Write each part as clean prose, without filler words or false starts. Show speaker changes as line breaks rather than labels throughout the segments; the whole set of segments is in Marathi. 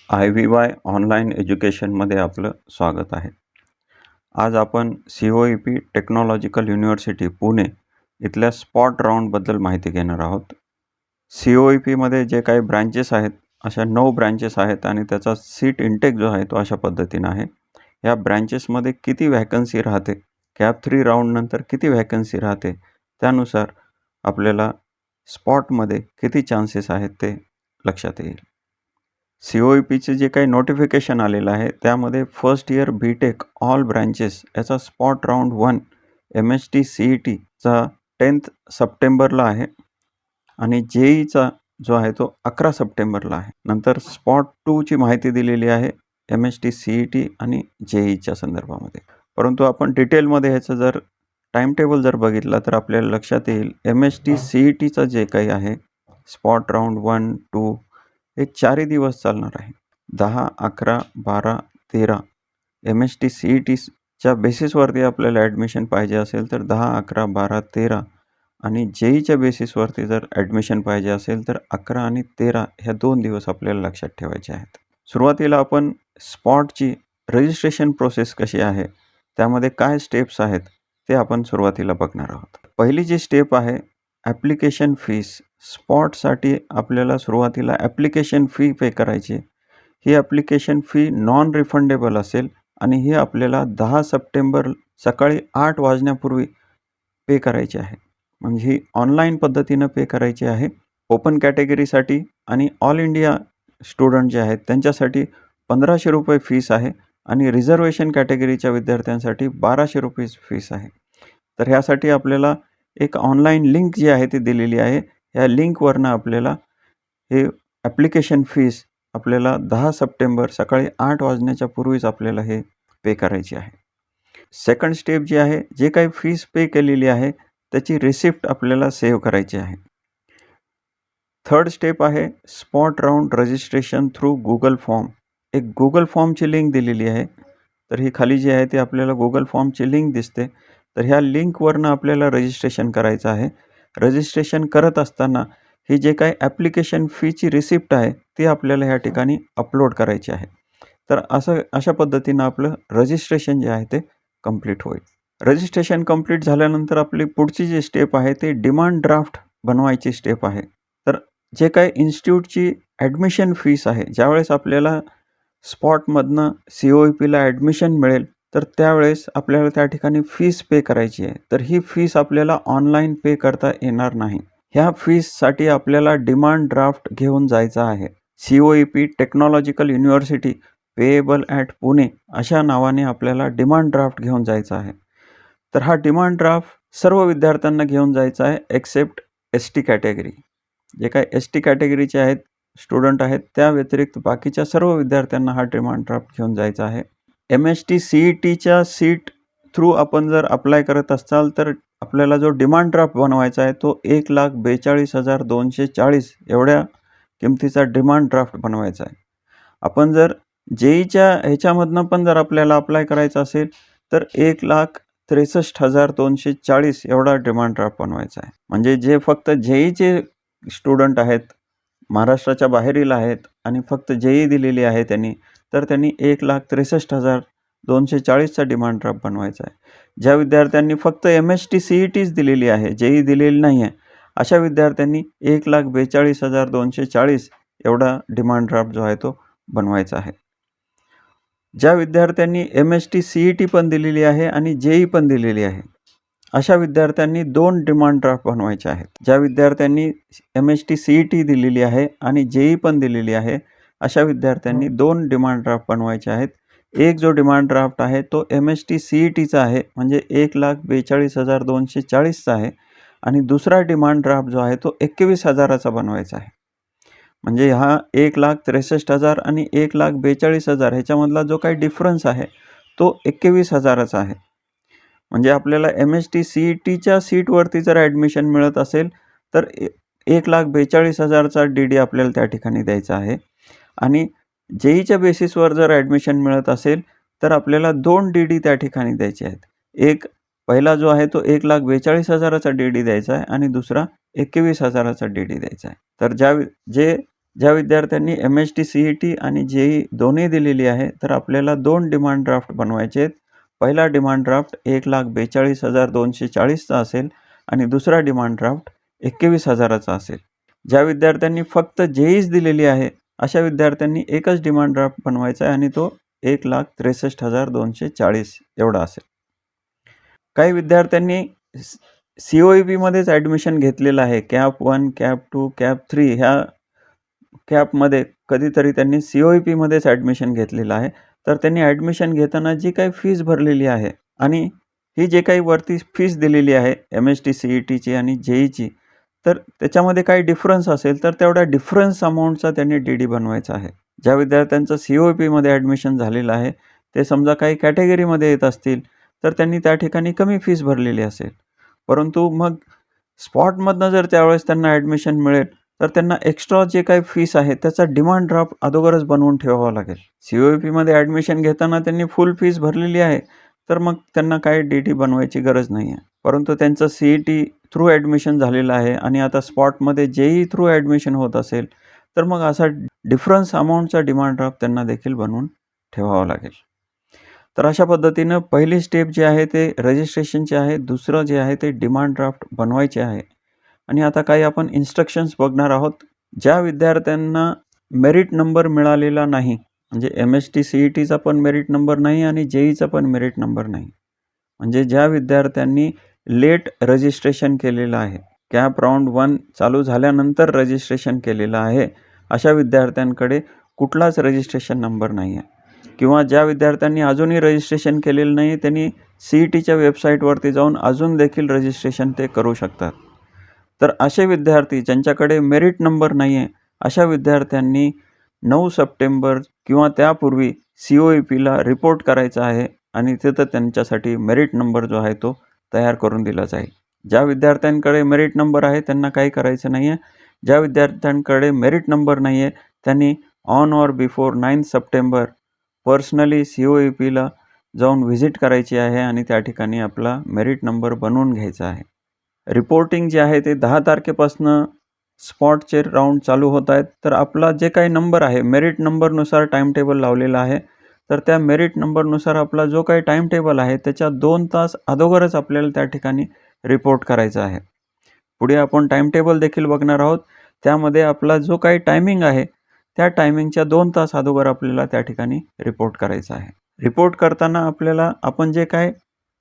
IVY ऑनलाईन एज्युकेशनमध्ये आपलं स्वागत आहे. आज आपण COEP टेक्नॉलॉजिकल युनिव्हर्सिटी पुणे इथल्या स्पॉट राऊंडबद्दल माहिती घेणार आहोत. COEPमध्ये जे काही ब्रँचेस आहेत, अशा 9 ब्रँचेस आहेत आणि त्याचा सीट इंटेक जो आहे तो अशा पद्धतीनं आहे. या ब्रँचेसमध्ये किती व्हॅकन्सी राहते, कॅप 3 राऊंडनंतर किती व्हॅकन्सी राहते, त्यानुसार आपल्याला स्पॉटमध्ये किती चान्सेस आहेत ते लक्षात येईल. COEPचे जे काही नोटिफिकेशन आलेलं आहे त्यामध्ये first year BTech all branches याचा स्पॉट राऊंड 1 MST CETचा 10th सप्टेंबरला आहे आणि JEEचा जो आहे तो 11 सप्टेंबरला आहे. नंतर स्पॉट 2ची माहिती दिलेली आहे MST CET आणि JEEच्या संदर्भामध्ये. परंतु आपण डिटेलमध्ये ह्याचं जर टाईमटेबल जर बघितला तर आपल्याला लक्षात येईल MST CETचं जे काही आहे स्पॉट राऊंड 1, 2 हे 4 दिवस चालणार आहे. 10, 11, 12, 13 MST CETच्या बेसिसवरती आपल्याला ॲडमिशन पाहिजे असेल तर 10, 11, 12, 13 आणि JEEच्या बेसिसवरती जर ॲडमिशन पाहिजे असेल तर 11 आणि 13 ह्या 2 दिवस आपल्याला लक्षात ठेवायचे आहेत. सुरुवातीला आपण स्पॉटची रजिस्ट्रेशन प्रोसेस कशी आहे, त्यामध्ये काय स्टेप्स आहेत ते आपण सुरुवातीला बघणार आहोत. पहिली जी स्टेप आहे ॲप्लिकेशन फीस. स्पॉटसाठी आपल्याला सुरुवातीला ॲप्लिकेशन फी पे करायची. ही ॲप्लिकेशन फी नॉन रिफंडेबल असेल आणि ही आपल्याला 10 सप्टेंबर सकाळी 8 वाजण्यापूर्वी पे करायची आहे. म्हणजे ही ऑनलाईन पद्धतीनं पे करायची आहे. ओपन कॅटेगरीसाठी आणि ऑल इंडिया स्टुडंट जे आहेत त्यांच्यासाठी ₹1500 फीस आहे आणि रिझर्वेशन कॅटेगरीच्या विद्यार्थ्यांसाठी ₹1200 फीस आहे. तर ह्यासाठी आपल्याला एक ऑनलाईन लिंक जी आहे ती दिलेली आहे. या लिंकवरनं आपल्याला हे ॲप्लिकेशन फीस आपल्याला 10 सप्टेंबर सकाळी 8 वाजण्याच्या पूर्वीच आपल्याला हे पे करायची आहे. सेकंड स्टेप जी आहे, जे काही फीस पे केलेली आहे त्याची रिसिप्ट आपल्याला सेव्ह करायची आहे. थर्ड स्टेप आहे spot round registration through Google form. एक गुगल फॉर्मची लिंक दिलेली आहे. तर ही खाली जी आहे ती आपल्याला गुगल फॉर्मची लिंक दिसते. तर ह्या लिंकवरनं आपल्याला रजिस्ट्रेशन करायचं आहे. रजिस्ट्रेशन करत असताना ही जे काही ॲप्लिकेशन फीची रिसिप्ट आहे ती आपल्याला ह्या ठिकाणी अपलोड करायची आहे. तर अशा पद्धतीनं आपलं रजिस्ट्रेशन जे आहे ते कंप्लीट होईल. रजिस्ट्रेशन कंप्लीट झाल्यानंतर आपली पुढची जी स्टेप आहे ती डिमांड ड्राफ्ट बनवायची स्टेप आहे. तर जे काही इन्स्टिट्यूटची ॲडमिशन फीस आहे, ज्यावेळेस आपल्याला स्पॉटमधनं COEPला ॲडमिशन मिळेल तर त्यावेळेस आपल्याला त्या ठिकाणी फीस पे करायची आहे. तर ही फीस आपल्याला ऑनलाईन पे करता येणार नाही. ह्या फीससाठी आपल्याला डिमांड ड्राफ्ट घेऊन जायचा आहे. COEP technological university payable at Pune अशा नावाने आपल्याला डिमांड ड्राफ्ट घेऊन जायचा आहे. तर हा डिमांड ड्राफ्ट सर्व विद्यार्थ्यांना घेऊन जायचा आहे एक्सेप्ट ST कॅटेगरी. जे काही ST कॅटेगरीचे आहेत स्टुडंट आहेत त्या व्यतिरिक्त बाकीच्या सर्व विद्यार्थ्यांना हा डिमांड ड्राफ्ट घेऊन जायचा आहे. MST CETच्या सीट थ्रू आपण जर अप्लाय करत असाल तर आपल्याला जो डिमांड ड्राफ्ट बनवायचा आहे तो 1,42,240 एवढ्या किमतीचा डिमांड ड्राफ्ट बनवायचा आहे. आपण जर JEEच्या ह्याच्यामधनं पण जर आपल्याला अप्लाय करायचं असेल तर 1,63,240 एवढा डिमांड ड्राफ्ट बनवायचा आहे. म्हणजे जे फक्त JEEचे स्टुडंट आहेत, महाराष्ट्राच्या बाहेरील आहेत आणि फक्त JEE दिलेली आहे त्यांनी, तर त्यांनी 1,63,240चा डिमांड ड्राफ्ट बनवायचा आहे. ज्या विद्यार्थ्यांनी फक्त MST CETच दिलेली आहे, JEE दिलेली नाही आहे, अशा विद्यार्थ्यांनी 1,42,240 एवढा डिमांड ड्राफ्ट जो आहे तो बनवायचा आहे. ज्या विद्यार्थ्यांनी MST CET पण दिलेली आहे आणि JEE पण दिलेली आहे, अशा विद्यार्थ्यांनी 2 डिमांड ड्राफ्ट बनवायचे आहेत. ज्या विद्यार्थ्यांनी MST CET दिलेली आहे आणि JEE पण दिलेली आहे, अशा विद्यार्थ्यांनी 2 डिमांड ड्राफ्ट बनवायचे आहेत. एक जो डिमांड ड्राफ्ट आहे तो MST CETचा आहे, म्हणजे 1,42,240चा आहे आणि दुसरा डिमांड ड्राफ्ट जो आहे तो 21,000चा बनवायचा आहे. म्हणजे हा 1,63,000 आणि 1,42,000 ह्याच्यामधला जो काही डिफरन्स आहे तो 21,000चा आहे. म्हणजे आपल्याला MST CETच्या सीटवरती जर ॲडमिशन मिळत असेल तर 1,42,000चा DD आपल्याला त्या ठिकाणी द्यायचा आहे आणि JEEच्या बेसिसवर जर ॲडमिशन मिळत असेल तर आपल्याला 2 DD त्या ठिकाणी द्यायचे आहेत. एक पहिला जो आहे तो 1,42,000चा DD द्यायचा आहे आणि दुसरा 21,000चा DD द्यायचा आहे. तर जे ज्या विद्यार्थ्यांनी MHT-CET आणि JEE दोन्ही दिलेली आहे, तर आपल्याला 2 डिमांड ड्राफ्ट बनवायचे आहेत. पहिला डिमांड ड्राफ्ट 1,42,240 चा असेल आणि दुसरा डिमांड ड्राफ्ट 21,000 चा असेल. ज्या विद्यार्थ्यांनी फक्त JEEच दिलेली आहे, अशा विद्यार्थ्यांनी एकच डिमांड ड्राफ्ट बनवायचा आहे आणि तो 1,63,240 एवढा असेल. काही विद्यार्थ्यांनी COEPमध्येच ॲडमिशन घेतलेलं आहे. कॅप 1, कॅप 2, कॅप 3 ह्या कॅपमध्ये कधीतरी त्यांनी COEPमध्येच ॲडमिशन घेतलेलं आहे. तर त्यांनी ॲडमिशन घेताना जी काही फीस भरलेली आहे आणि ही जे काही वरती फीस दिलेली आहे MHT-CETची आणि JEEची, तर त्याच्यामध्ये काही डिफरन्स असेल तर तेवढ्या डिफरन्स अमाऊंटचा त्यांनी DD बनवायचा आहे. ज्या विद्यार्थ्यांचं COEPमध्ये ॲडमिशन झालेलं आहे, ते समजा काही कॅटेगरीमध्ये येत असतील, तर त्यांनी त्या ठिकाणी कमी फीस भरलेली असेल. परंतु मग स्पॉटमधनं जर त्यावेळेस त्यांना ॲडमिशन मिळेल, तर त्यांना एक्स्ट्रा जे काही फीस आहे त्याचा डिमांड ड्राफ्ट अगोदरच बनवून ठेवावा लागेल. COEPमध्ये ॲडमिशन घेताना त्यांनी फुल फीस भरलेली आहे, तर मग त्यांना काही DD बनवायची गरज नाही आहे. परंतु त्यांचं CET थ्रू ॲडमिशन झालेलं आहे आणि आता स्पॉटमध्ये JEE थ्रू ॲडमिशन होत असेल, तर मग असा डिफरन्स अमाऊंटचा डिमांड ड्राफ्ट त्यांना देखील बनवून ठेवावा लागेल. तर अशा पद्धतीनं पहिली स्टेप जी आहे ते रजिस्ट्रेशनची आहे. दुसरं जे आहे ते डिमांड ड्राफ्ट बनवायचे आहे. आणि आता काही आपण इन्स्ट्रक्शन्स बघणार आहोत. ज्या विद्यार्थ्यांना मेरिट नंबर मिळालेला नाही, म्हणजे MHT-CETचा पण मेरिट नंबर नाही आणि JEEचा पण मेरिट नंबर नाही. म्हणजे ज्या विद्यार्थ्यांनी लेट रजिस्ट्रेशन केलेलं आहे, कॅप राउंड 1 चालू झाल्यानंतर रजिस्ट्रेशन केलेलं आहे, अशा विद्यार्थ्यांकडे कुठलाच रजिस्ट्रेशन नंबर नाही आहे. किंवा ज्या विद्यार्थ्यांनी अजूनही रजिस्ट्रेशन केलेलं नाही, त्यांनी CETच्या वेबसाईटवरती जाऊन अजून देखील रजिस्ट्रेशन ते करू शकतात. तर असे विद्यार्थी ज्यांच्याकडे मेरिट नंबर नाही आहे, अशा विद्यार्थ्यांनी 9 सप्टेंबर किंवा त्यापूर्वी COEPला रिपोर्ट करायचा आहे आणि तिथं त्यांच्यासाठी मेरिट नंबर जो आहे तो तयार करून दिला जाईल. ज्या विद्यार्थ्यांकडे मेरिट नंबर आहे त्यांना काही करायचं नाही आहे. ज्या विद्यार्थ्यांकडे मेरिट नंबर नाही आहे त्यांनी on or before 9 September personally COEPला जाऊन व्हिजिट करायची आहे आणि त्या ठिकाणी आपला मेरिट नंबर बनवून घ्यायचा आहे. रिपोर्टिंग जे आहे ते 10 तारखेपासनं स्पॉटचे राउंड चालू होत आहेत. तर आपला जे काही नंबर आहे, मेरिट नंबरनुसार टाईम टेबल लावलेला आहे. तर त्या मेरिट नंबरनुसार आपला जो काही टाईम टेबल आहे, त्याच्या 2 तास अगोदरच आपल्याला त्या ठिकाणी रिपोर्ट करायचा आहे. पुढे आपण टाईम टेबल देखील बघणार आहोत. त्यामध्ये आपला जो काही टायमिंग आहे, त्या टायमिंगच्या 2 तास अगोदर आपल्याला त्या ठिकाणी रिपोर्ट करायचा आहे. रिपोर्ट करताना आपल्याला आपण जे काय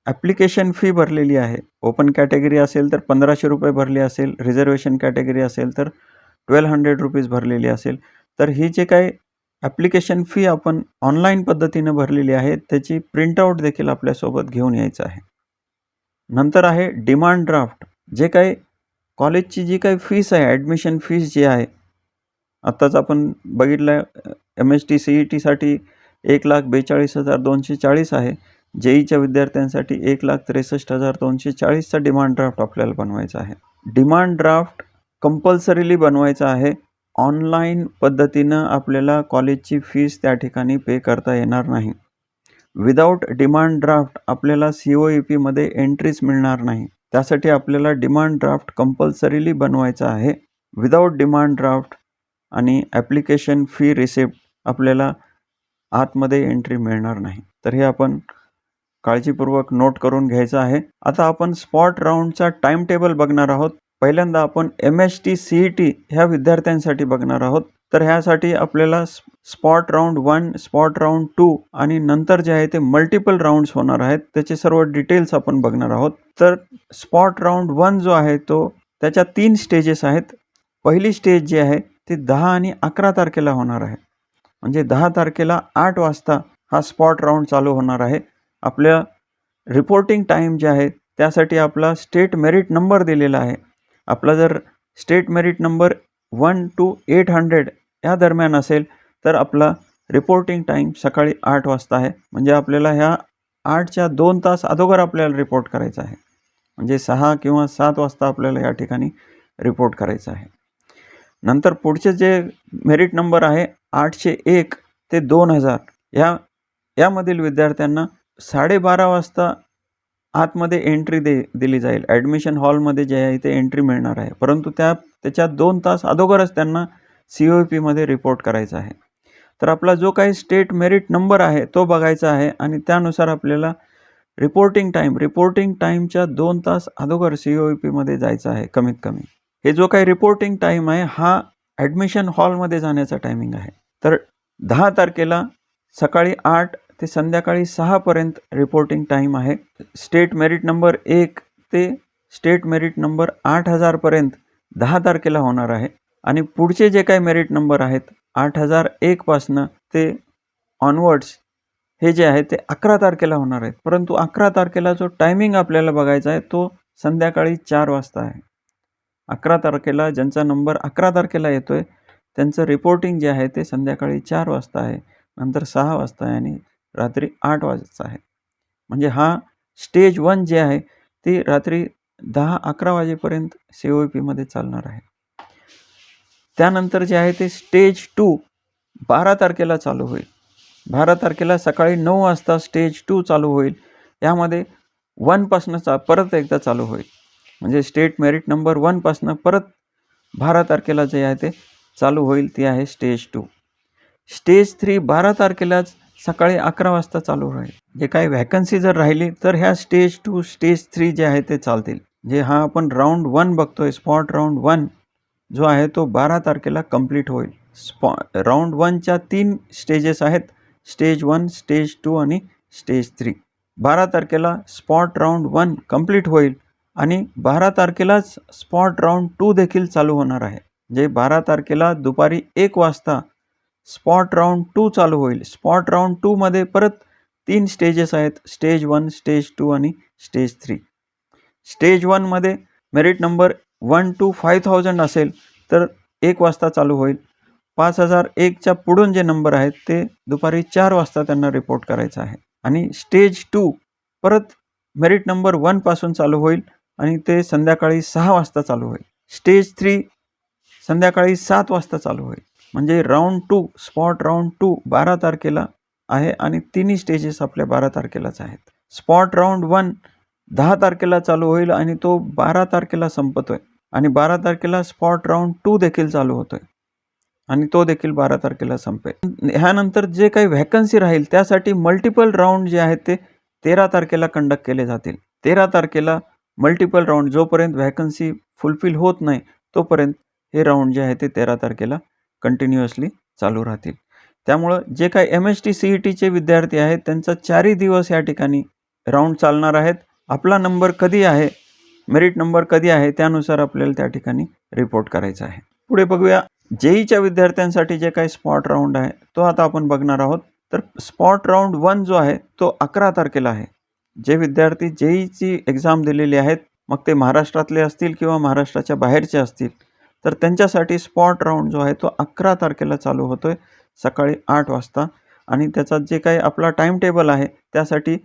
ॲप्लिकेशन फी भरलेली आहे, ओपन कॅटेगरी असेल तर ₹1,500 भरले असेल, रिझर्वेशन कॅटेगरी असेल तर ₹1,200 भरलेली असेल. तर ही जे काही ॲप्लिकेशन फी आपण ऑनलाईन पद्धतीनं भरलेली आहे, त्याची प्रिंटआउट देखील आपल्यासोबत घेऊन यायचं आहे. नंतर आहे डिमांड ड्राफ्ट. जे काही कॉलेजची जी काही फीस आहे, ॲडमिशन फीस जी आहे, आत्ताच आपण बघितलं MHT-CETसाठी 1,42,240 आहे. JEEच्या विद्यार्थ्यांसाठी 1,63,240 चा डिमांड ड्राफ्ट आपल्याला बनवायचा आहे. डिमांड ड्राफ्ट कंपल्सरीली बनवायचा आहे. ऑनलाईन पद्धतीनं आपल्याला कॉलेजची फीस त्या ठिकाणी पे करता येणार नाही. विदाऊट डिमांड ड्राफ्ट आपल्याला COEPमध्ये एंट्रीच मिळणार नाही. त्यासाठी आपल्याला डिमांड ड्राफ्ट कंपल्सरीली बनवायचा आहे. विदाऊट डिमांड ड्राफ्ट आणि ॲप्लिकेशन फी रिसिप्ट आपल्याला आतमध्ये एंट्री मिळणार नाही. तर हे आपण काळजीपूर्वक नोट करून घ्यायचं आहे. आता आपण स्पॉट राउंडचा टाईम टेबल बघणार आहोत. पहिल्यांदा आपण MHT-CET ह्या विद्यार्थ्यांसाठी बघणार आहोत. तर ह्यासाठी आपल्याला स्पॉट राउंड 1, स्पॉट राउंड 2 आणि नंतर जे आहे ते मल्टिपल राउंड्स होणार आहेत. त्याचे सर्व डिटेल्स आपण बघणार आहोत. तर स्पॉट राउंड 1 जो आहे तो त्याच्या 3 स्टेजेस आहेत. पहिली स्टेज जी आहे ती 10 आणि 11 तारखेला होणार आहे. म्हणजे 10 तारखेला 8 वाजता हा स्पॉट राउंड चालू होणार आहे. आपल्या रिपोर्टिंग टाईम जे आहे त्यासाठी आपला स्टेट मेरिट नंबर दिलेला आहे. आपला जर स्टेट मेरिट नंबर 1 to 800 या दरम्यान असेल तर आपला रिपोर्टिंग टाईम सकाळी 8 वाजता आहे. म्हणजे आपल्याला ह्या 8च्या 2 तास अगोदर आपल्याला रिपोर्ट करायचा आहे. म्हणजे 6 किंवा 7 वाजता आपल्याला या ठिकाणी रिपोर्ट करायचा आहे. नंतर पुढचे जे मेरिट नंबर आहे 801 ते 2000 यामधील विद्यार्थ्यांना 12:30 वाजता आतमध्ये एंट्री दिली जाईल. ॲडमिशन हॉलमध्ये जे आहे ते एंट्री मिळणार आहे. परंतु त्याच्या 2 तास अगोदरच त्यांना COEPमध्ये रिपोर्ट करायचा आहे. तर आपला जो काही स्टेट मेरिट नंबर आहे तो बघायचा आहे आणि त्यानुसार आपल्याला रिपोर्टिंग टाईमच्या 2 तास अगोदर COEPमध्ये जायचं आहे कमीत कमी. हे जो काही रिपोर्टिंग टाईम आहे हा ॲडमिशन हॉलमध्ये जाण्याचा टायमिंग आहे. तर 10 तारखेला सकाळी 8 ते संध्याकाळी 6 पर्यंत रिपोर्टिंग टाईम आहे. स्टेट मेरिट नंबर 1 ते स्टेट मेरिट नंबर 8000 पर्यंत 10 तारखेला होणार आहे आणि पुढचे जे काही मेरिट नंबर आहेत 8001 पासनं ते ऑनवर्ड्स हे जे आहे ते 11 तारखेला होणार आहेत. परंतु 11 तारखेला जो टायमिंग आपल्याला बघायचा आहे तो संध्याकाळी 4 वाजता आहे. 11 तारखेला ज्यांचा नंबर 11 तारखेला येतोय त्यांचं रिपोर्टिंग जे आहे ते संध्याकाळी 4 वाजता आहे, नंतर 6 वाजता आहे आणि रात्री 8 वाजता आहे. म्हणजे हा स्टेज 1 जे आहे ते रात्री 10-11 वाजेपर्यंत COEPमध्ये चालणार आहे. त्यानंतर जे आहे ते स्टेज 2 12 तारखेला चालू होईल. 12 तारखेला सकाळी 9 वाजता स्टेज 2 चालू होईल. यामध्ये 1 पासनं परत एकदा चालू होईल. म्हणजे स्टेट मेरिट नंबर 1 पासनं परत 12 तारखेला जे आहे ते चालू होईल ती आहे स्टेज 2. स्टेज 3 12 तारखेलाच सकाळी 11 वाजता चालू होईल. जे काही व्हॅकन्सी जर राहिली तर ह्या स्टेज 2, स्टेज 3 जे आहे ते चालतील. जे हा आपण राऊंड 1 बघतोय, स्पॉट राऊंड 1 जो आहे तो 12 तारखेला कंप्लीट होईल. राऊंड 1च्या 3 स्टेजेस आहेत, स्टेज 1, स्टेज 2 आणि स्टेज 3. 12 तारखेला स्पॉट राऊंड 1 कंप्लीट होईल आणि 12 तारखेलाच स्पॉट राऊंड 2 देखील चालू होणार आहे. जे 12 तारखेला दुपारी 1 वाजता स्पॉट राऊंड 2 चालू होईल. स्पॉट राऊंड 2 मध्ये परत 3 स्टेजेस आहेत, स्टेज 1, स्टेज 2 आणि स्टेज 3. स्टेज 1 मध्ये मेरिट नंबर 1 to 5000 असेल तर 1 वाजता चालू होईल. 5001च्या पुढून जे नंबर आहेत ते दुपारी 4 वाजता त्यांना रिपोर्ट करायचं आहे. आणि स्टेज 2 परत मेरिट नंबर 1 पासून चालू होईल आणि ते संध्याकाळी 6 वाजता चालू होईल. स्टेज 3 संध्याकाळी 7 वाजता चालू होईल. म्हणजे राऊंड 2, स्पॉट राऊंड 2 12 तारखेला आहे आणि तिन्ही स्टेजेस आपल्या 12 तारखेलाच आहेत. स्पॉट राऊंड 1 10 तारखेला चालू होईल आणि तो 12 तारखेला संपतोय आणि 12 तारखेला स्पॉट राऊंड 2 देखील चालू होतोय आणि तो देखील 12 तारखेला संपेल. ह्यानंतर जे काही व्हॅकन्सी राहील त्यासाठी मल्टिपल राऊंड जे आहेत ते 13 तारखेला कंडक्ट केले जातील. 13 तारखेला मल्टिपल राऊंड जोपर्यंत व्हॅकन्सी फुलफिल होत नाही तोपर्यंत हे राऊंड जे आहे ते 13 तारखेला कंटिन्युअसली चालू राहतील. त्यामुळं जे काही MST CETचे विद्यार्थी आहेत त्यांचा 4 दिवस या ठिकाणी राऊंड चालणार आहेत. आपला नंबर कधी आहे, मेरिट नंबर कधी आहे त्यानुसार आपल्याला त्या ठिकाणी रिपोर्ट करायचा आहे. पुढे बघूया JEEच्या विद्यार्थ्यांसाठी जे काही स्पॉट राऊंड आहे तो आता आपण बघणार आहोत. तर स्पॉट राऊंड 1 जो आहे तो 11 तारखेला आहे. जे विद्यार्थी JEEची एक्झाम दिलेली आहेत, मग ते महाराष्ट्रातले असतील किंवा महाराष्ट्राच्या बाहेरचे असतील, तर त्यांच्यासाठी स्पॉट राऊंड जो आहे तो 11 तारखेला चालू होतोय सकाळी 8 वाजता आणि त्याचा जे काही आपला टाईम टेबल आहे त्यासाठी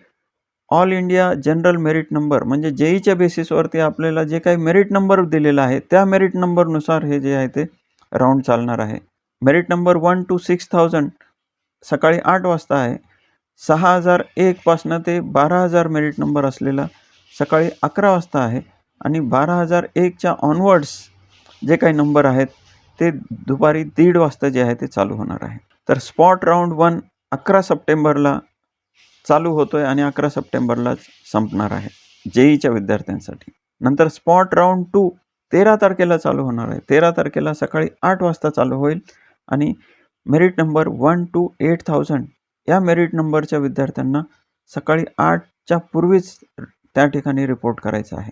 all India general merit number म्हणजे JEEच्या बेसिसवरती आपल्याला जे काही मेरिट नंबर दिलेला आहे त्या मेरिट नंबरनुसार हे जे आहे ते राऊंड चालणार आहे. मेरिट नंबर 1 to 6000 सकाळी 8 वाजता आहे. 6001 पासनं ते 12000 मेरिट नंबर असलेला सकाळी 11 वाजता आहे आणि 12001च्या ऑनवर्ड्स जे काही नंबर आहेत ते दुपारी 1:30 वाजता जे आहे ते चालू होणार आहे. तर स्पॉट राऊंड 1 11 सप्टेंबरला चालू होतोय आणि 11 सप्टेंबरलाच संपणार आहे JEEच्या विद्यार्थ्यांसाठी. नंतर स्पॉट राऊंड 2 13 तारखेला चालू होणार आहे. 13 तारखेला सकाळी 8 वाजता चालू होईल आणि मेरिट नंबर 1 to 8000 या मेरिट नंबरच्या विद्यार्थ्यांना सकाळी 8च्या पूर्वीच त्या ठिकाणी रिपोर्ट करायचं आहे.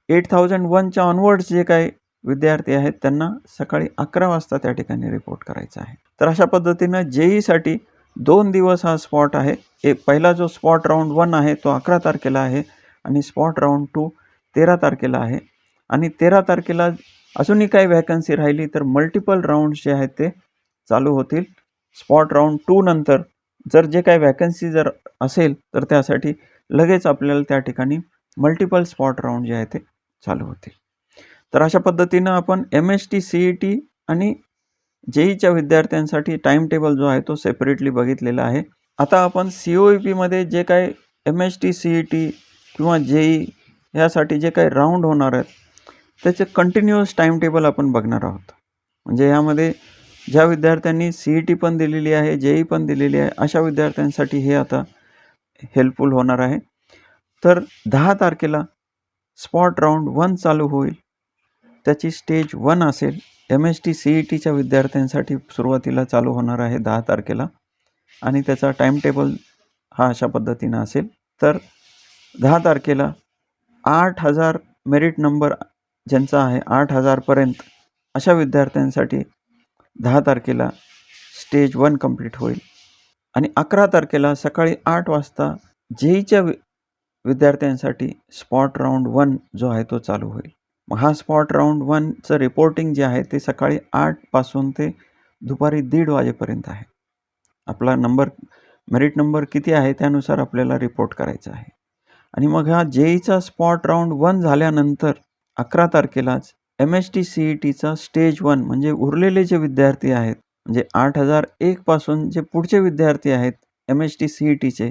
8001च्या ऑनवर्ड्स जे काही विद्यार्थी आहेत त्यांना सकाळी 11 वाजता त्या ठिकाणी रिपोर्ट करायचा आहे. तर अशा पद्धतीनं JEEसाठी 2 दिवस हा स्पॉट आहे. पहिला जो स्पॉट राऊंड 1 आहे तो 11 तारखेला आहे आणि स्पॉट राऊंड 2 13 तारखेला आहे आणि 13 तारखेला अजूनही काही व्हॅकन्सी राहिली तर मल्टिपल राऊंड्स जे आहेत ते चालू होतील. स्पॉट राऊंड 2 नंतर जर जे काही व्हॅकन्सी जर असेल तर त्यासाठी लगेच आपल्याला त्या ठिकाणी मल्टिपल स्पॉट राऊंड जे आहे ते चालू होतील. तर अशा पद्धतीनं आपण MST CET आणि JEEच्या विद्यार्थ्यांसाठी टाईम टेबल जो आहे तो सेपरेटली बघितलेला आहे. आता आपण COEPमध्ये जे काही MST CET किंवा JEE यासाठी जे काही राऊंड होणार आहेत त्याचे कंटिन्युअस टाईम टेबल आपण बघणार आहोत. म्हणजे यामध्ये ज्या विद्यार्थ्यांनी CET पण दिलेली आहे, JEE पण दिलेली आहे, अशा विद्यार्थ्यांसाठी हे आता हेल्पफुल होणार आहे. तर 10 तारखेला स्पॉट राउंड 1 चालू होईल. त्याची स्टेज 1 असेल. MST CETच्या विद्यार्थ्यांसाठी सुरुवातीला चालू होणार आहे 10 तारखेला आणि त्याचा टाईम टेबल हा अशा पद्धतीनं असेल. तर 10 तारखेला 8,000 मेरिट नंबर ज्यांचा आहे 8,000 पर्यंत अशा विद्यार्थ्यांसाठी 10 तारखेला स्टेज 1 कंप्लीट होईल आणि 11 तारखेला सकाळी 8 वाजता JEEच्या विद्यार्थ्यांसाठी स्पॉट राउंड 1 जो आहे तो चालू होईल. मग हा स्पॉट राउंड 1चं रिपोर्टिंग जे आहे ते सकाळी 8 पासून ते दुपारी 1:30 वाजेपर्यंत आहे. आपला मेरिट नंबर किती आहे त्यानुसार आपल्याला रिपोर्ट करायचा आहे. आणि मग हा JEEचा स्पॉट राउंड 1 झाल्यानंतर 11 तारखेलाच MST CETचा स्टेज 1 म्हणजे उरलेले जे विद्यार्थी आहेत, म्हणजे 8,001 पासून जे पुढचे विद्यार्थी आहेत MST CETचे,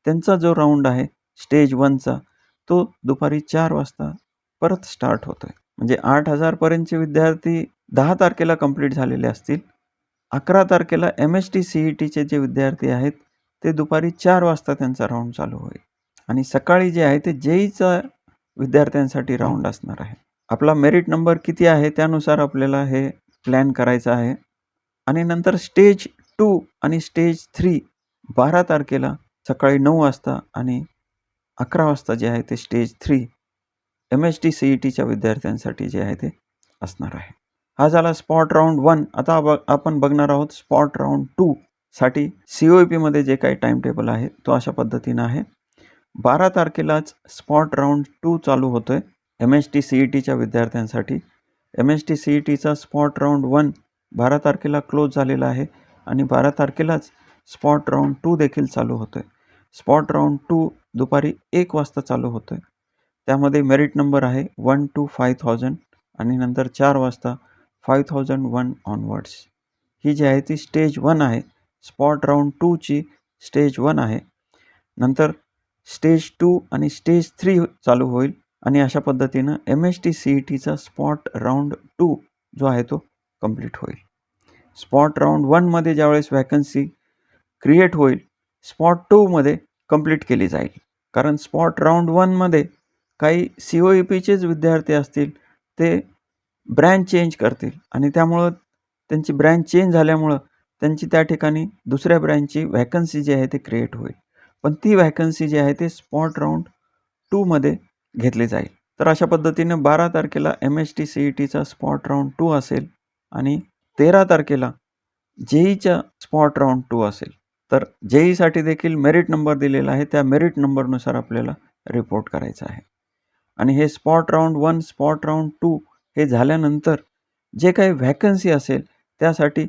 त्यांचा जो राउंड आहे स्टेज 1चा तो दुपारी 4 वाजता परत स्टार्ट होतोय. म्हणजे 8,000 पर्यंतचे विद्यार्थी 10 तारखेला कंप्लीट झालेले असतील. 11 तारखेला MST CETचे जे विद्यार्थी आहेत ते दुपारी 4 वाजता त्यांचा राउंड चालू होईल आणि सकाळी जे आहे ते JEEचा विद्यार्थ्यांसाठी राउंड असणार आहे. आपला मेरिट नंबर किती आहे त्यानुसार आपल्याला हे प्लॅन करायचं आहे आणि नंतर स्टेज 2 आणि स्टेज 3 12 तारखेला सकाळी 9 वाजता आणि 11 वाजता जे आहे ते स्टेज 3 MST CETच्या विद्यार्थ्यांसाठी जे आहे ते असणार आहे. हा झाला स्पॉट राउंड 1. आता आपण बघणार आहोत स्पॉट राउंड 2 साठी COEPमध्ये जे काही टाइम टेबल आहे तो अशा पद्धतीनं आहे. 12 तारखेलाच स्पॉट राउंड 2 चालू होतोय MST CETच्या विद्यार्थ्यांसाठी. MST CETचा स्पॉट राउंड 1 12 तारखेला क्लोज झालेला आहे आणि 12 तारखेलाच स्पॉट राउंड 2 देखील चालू होतोय. स्पॉट राउंड 2 दुपारी 1 वाजता चालू होतोय. त्यामध्ये मेरिट नंबर आहे 1 to 5,000 आणि नंतर 4 वाजता 5,001 ऑनवर्ड्स. ही जी आहे ती स्टेज 1 आहे. स्पॉट राउंड 2ची स्टेज 1 आहे. नंतर स्टेज 2 आणि स्टेज 3 चालू होईल आणि अशा पद्धतीनं MST CETचा स्पॉट राउंड 2 जो आहे तो कंप्लीट होईल. स्पॉट राउंड 1मध्ये ज्यावेळेस व्हॅकन्सी क्रिएट होईल, स्पॉट 2मध्ये कंप्लीट केली जाईल. कारण स्पॉट राउंड 1मध्ये काही COEPचेच विद्यार्थी असतील, ते ब्रँच चेंज करतील आणि त्यामुळं त्यांची ब्रँच चेंज झाल्यामुळं त्यांची त्या ठिकाणी दुसऱ्या ब्रँचची व्हॅकन्सी जी आहे ते क्रिएट होईल. पण ती व्हॅकन्सी जी आहे ते स्पॉट राउंड 2मध्ये घेतली जाईल. तर अशा पद्धतीनं 12 तारखेला MST CETचा स्पॉट राउंड 2 असेल आणि 13 तारखेला JEEचा स्पॉट राउंड 2 असेल. तर JEEसाठी देखील मेरिट नंबर दिलेला आहे. त्या मेरिट नंबरनुसार आपल्याला रिपोर्ट करायचा आहे. आणि हे स्पॉट राउंड 1, स्पॉट राउंड 2 हे झाल्यानंतर जे काही व्हॅकन्सी असेल त्यासाठी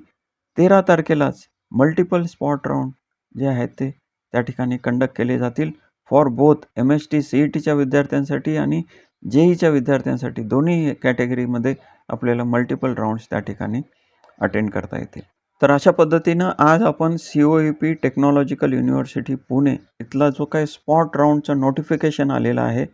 13 तारखेलाच मल्टिपल स्पॉट राउंड जे आहेत ते त्या ठिकाणी कंडक्ट केले जातील फॉर बोथ MST CETच्या विद्यार्थ्यांसाठी आणि JEEच्या विद्यार्थ्यांसाठी. दोन्ही कॅटेगरीमध्ये आपल्याला मल्टिपल राउंड्स त्या ठिकाणी अटेंड करता येतील. तर अशा पद्धतीनं आज आपण COEP टेक्नॉलॉजिकल युनिव्हर्सिटी पुणे इथला जो काही स्पॉट राउंडचं नोटिफिकेशन आलेलं आहे,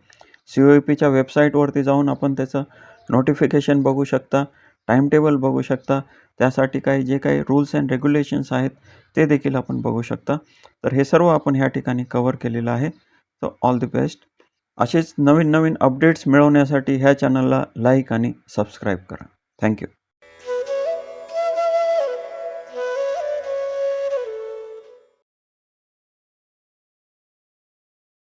COEPच्या वेबसाईटवरती जाऊन आपण त्याचं नोटिफिकेशन बघू शकता, टाईम टेबल बघू शकता. त्यासाठी जे काही रूल्स अँड रेग्युलेशन्स आहेत ते देखील आपण बघू शकता. तर हे सर्व आपण ह्या ठिकाणी कव्हर केलेलं आहे. तर ऑल द बेस्ट. असेच नवीन अपडेट्स मिळवण्यासाठी ह्या चॅनलला लाईक आणि सबस्क्राईब करा. थँक्यू.